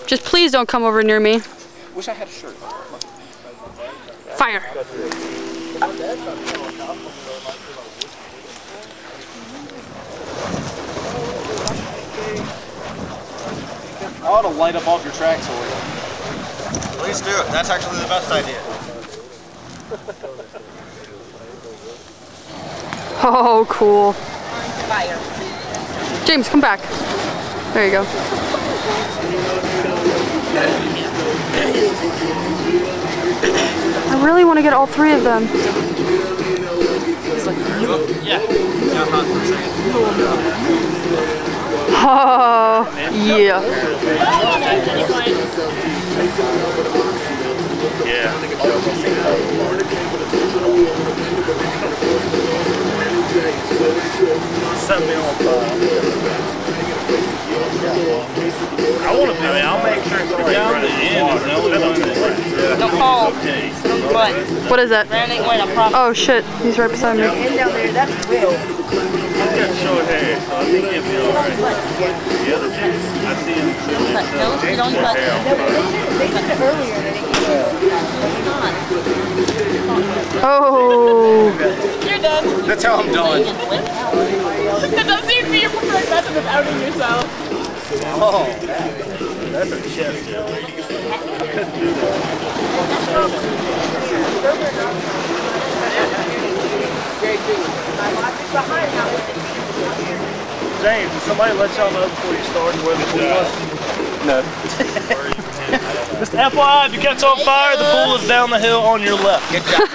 Just please don't come over near me. Wish I had a shirt. Fire. I ought to light up off your tracks for you. Please do it. That's actually the best idea. Oh, cool. James, come back. There you go. I really want to get all three of them. Yeah. Oh, yeah. I want to be. I'll make sure it's down the end. Don't fall. But What is that? Brandon ain't going, I promise. Oh shit, he's right beside me. Down there, that's real. I've got short hair, so I think it'll be alright. The other chicks, I see them. No, you don't touch it. They did it earlier. They didn't get it. Oh. You're done. That's how I'm done. That doesn't seem to be your preferred method of outing yourself. Oh. That's a chest, Joe. James, did somebody let y'all know before you started where the pool was? No. Just FYI, if you catch on fire, the pool is down the hill on your left. Good job.